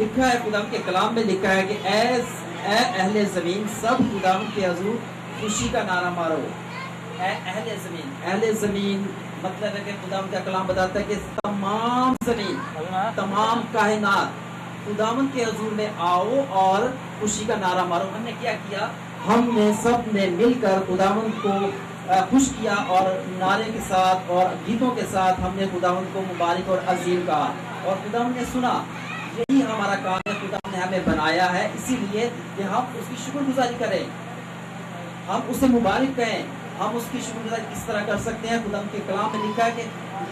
لکھا ہے خدا کے کلام میں لکھا ہے کہ اے اہل زمین سب خدا کے حضور خوشی کا نعرہ مارو. اے اہل زمین مطلب ہے کہ خدا کا کلام بتاتا ہے کہ تمام زمین تمام کائنات خداوند کے حضور میں آؤ اور خوشی کا نعرہ مارو. ہم نے کیا کیا؟ ہم نے سب نے مل کر خداوند کو خوش کیا اور نعرے کے ساتھ اور گیتوں کے ساتھ ہم نے خداوند کو مبارک اور عظیم کہا اور خداوند نے سنا. یہی ہمارا کام ہے. خداوند نے ہمیں بنایا ہے اسی لیے کہ ہم اس کی شکر گزاری کریں, ہم اسے مبارک کہیں. ہم اس کی شکر گزاری کس طرح کر سکتے ہیں؟ خدا کے کلام میں لکھا ہے کہ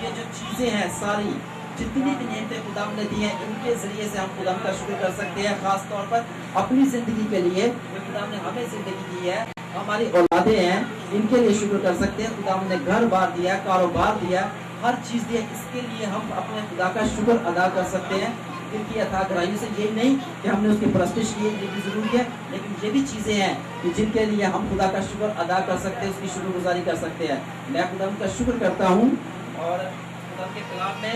یہ جو چیزیں ہیں ساری جتنی بھی نعمتیں خدا نے دی ہیں ان کے ذریعے سے ہم خدا کا شکر کر سکتے ہیں. خاص طور پر اپنی زندگی کے لیے جو خدا نے ہمیں زندگی دی ہے, ہماری اولادیں ہیں, ان کے لیے شکر کر سکتے ہیں. خدا نے گھر بار دیا, کاروبار دیا, ہر چیز دیا, اس کے لیے ہم اپنے خدا کا شکر ادا کر سکتے ہیں. ان کی عطا گرائیوں سے یہی نہیں کہ ہم نے اس کی پرستش کی, یہ بھی ضروری ہے, لیکن یہ بھی چیزیں ہیں کہ جن کے لیے ہم خدا کا شکر ادا کر سکتے ہیں, اس کی شکر گزاری کر سکتے ہیں. میں خدا کا شکر کرتا ہوں. اور خدا کے کلام میں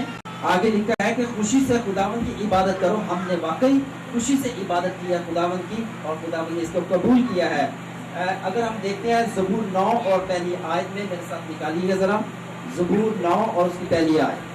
آگے لکھا ہے کہ خوشی سے خداوند کی عبادت کرو. ہم نے واقعی خوشی سے عبادت کی ہے خداوند کی اور خداوند نے اس کو قبول کیا ہے. اگر ہم دیکھتے ہیں زبور 9 اور پہلی آیت میں, میرے ساتھ نکالیے ذرا زبور 9 اور اس کی پہلی آیت.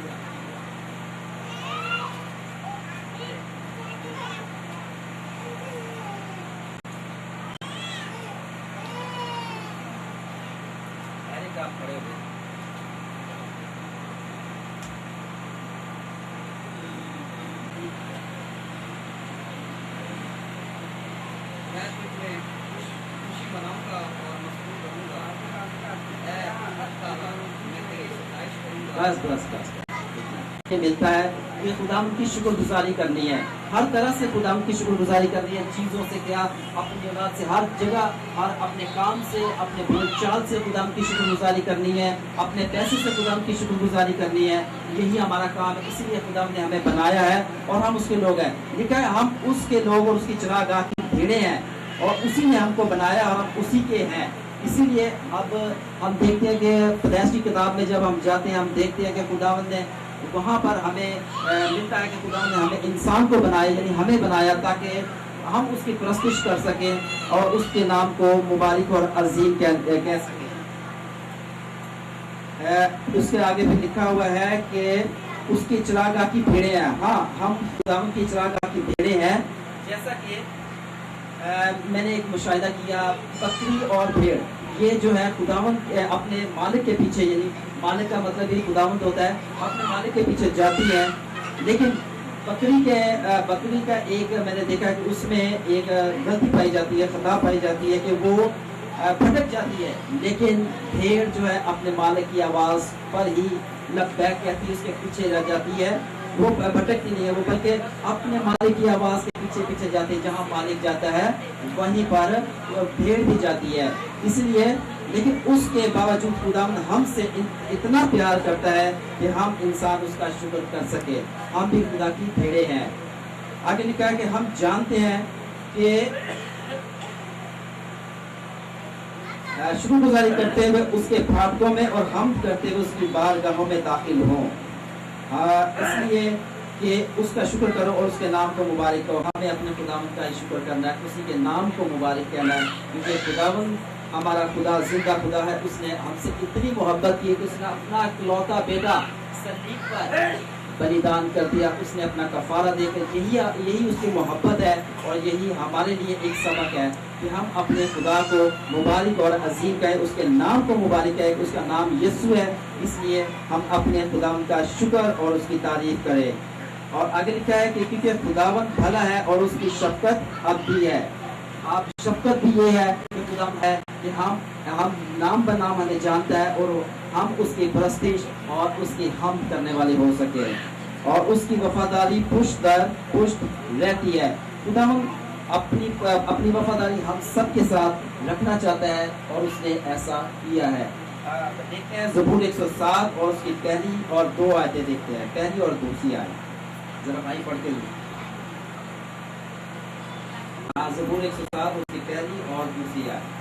ملتا ہے کہ خدا کی شکر گزاری کرنی ہے, ہر طرح سے خدا کی شکر گزاری کرنی ہے. چیزوں سے کیا, اپنی اولاد سے, ہر جگہ, ہر اپنے کام سے, اپنے بول چال سے خدا کی شکر گزاری کرنی ہے, اپنے پیسے سے خدا کی شکر گزاری کرنی ہے. یہی ہمارا کام ہے. اسی لیے خدا نے ہمیں بنایا ہے اور ہم اس کے لوگ ہیں. لکھا ہے ہم اس کے لوگ اور اس کی چراگاہ کی بھیڑیں ہیں اور اسی نے ہم کو بنایا اور ہم اسی کے ہیں. اسی لیے اب ہم دیکھتے ہیں کہ پیدائش کی کتاب میں جب ہم جاتے ہیں ہم دیکھتے ہیں کہ خداوند نے وہاں پر ہمیں ملتا ہے کہ خداوند نے ہمیں انسان کو بنایا, یعنی ہمیں بنایا تاکہ ہم اس کی پرستش کر سکیں اور اس کے نام کو مبارک اور عظیم کہہ سکیں. اس کے آگے بھی لکھا ہوا ہے کہ اس کی چراگاہ کی بھیڑیں ہیں. ہاں, ہم خداوند کی چراگاہ کی بھیڑیں ہیں. جیسا کہ میں نے ایک مشاہدہ کیا, بکری اور بھیڑ یہ جو ہے خداوند اپنے مالک کے پیچھے, یعنی مالک کا مطلب یہ خداوند ہوتا ہے, اپنے مالک کے پیچھے جاتی ہے. لیکن بکری کا ایک میں نے دیکھا کہ اس میں ایک غلطی پائی جاتی ہے, خطا پائی جاتی ہے کہ وہ بھٹک جاتی ہے. لیکن بھیڑ جو ہے اپنے مالک کی آواز پر ہی لبیک کہتی ہے, اس کے پیچھے رہ جاتی ہے. وہ بھٹکتی نہیں ہے, وہ بلکہ اپنے مالک کی آواز کے پیچھے پیچھے جاتی ہے. جہاں مالک جاتا ہے وہیں پر بھیڑ بھی جاتی ہے. اس لیے لیکن اس کے باوجود خداوند ہم سے اتنا پیار کرتا ہے کہ ہم انسان اس کا شکر کر سکے. ہم بھی خدا کی بھیڑیں ہیں. آگے لکھا ہے کہ ہم جانتے ہیں کہ شکر گزاری کرتے ہوئے اس کے پھاٹکوں میں اور ہم کرتے ہوئے اس کی بارگاہوں میں داخل ہوں. اس لیے کہ اس کا شکر کرو اور اس کے نام کو مبارک کرو. ہمیں اپنے خداوند کا ہی شکر کرنا ہے, اسی کے نام کو مبارک کہنا ہے, کیونکہ خداوند ہمارا خدا زندہ خدا ہے. اس نے ہم سے اتنی محبت کی کہ اس نے اپنا اکلوتا بیٹا صلیب پر بلیدان کر دیا. اس نے اپنا کفارہ دے کر, یہی اس کی محبت ہے اور یہی ہمارے لیے ایک سبق ہے کہ ہم اپنے خدا کو مبارک اور عظیم کہیں, اس کے نام کو مبارک کہیں. اس کا نام یسوع ہے, اس لیے ہم اپنے خداوند کا شکر اور اس کی تعریف کریں. اور آگے لکھا ہے کہ کیونکہ خداوند بھلا ہے اور اس کی شفقت اب بھی ہے. آپ شفقت بھی یہ ہے کہ خداوند ہے کہ ہم نام بنام ہمیں جانتا ہے اور ہم اس کی پرستش اور اس کی حمد کرنے والے ہو سکے اور اس کی وفاداری پشت در پشت رہتی ہے. خداوند اپنی وفاداری ہم سب کے ساتھ رکھنا چاہتا ہے اور اس نے ایسا کیا ہے. دیکھتے ہیں زبور 107 اور اس کی پہلی اور 2 آیتیں دیکھتے ہیں, پہلی اور دوسری آیت ذرا بھائی پڑھ کے لیں. زبور 107 اس کی پہلی اور دوسری آیت.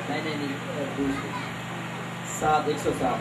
نہیں 7 107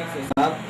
107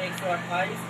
128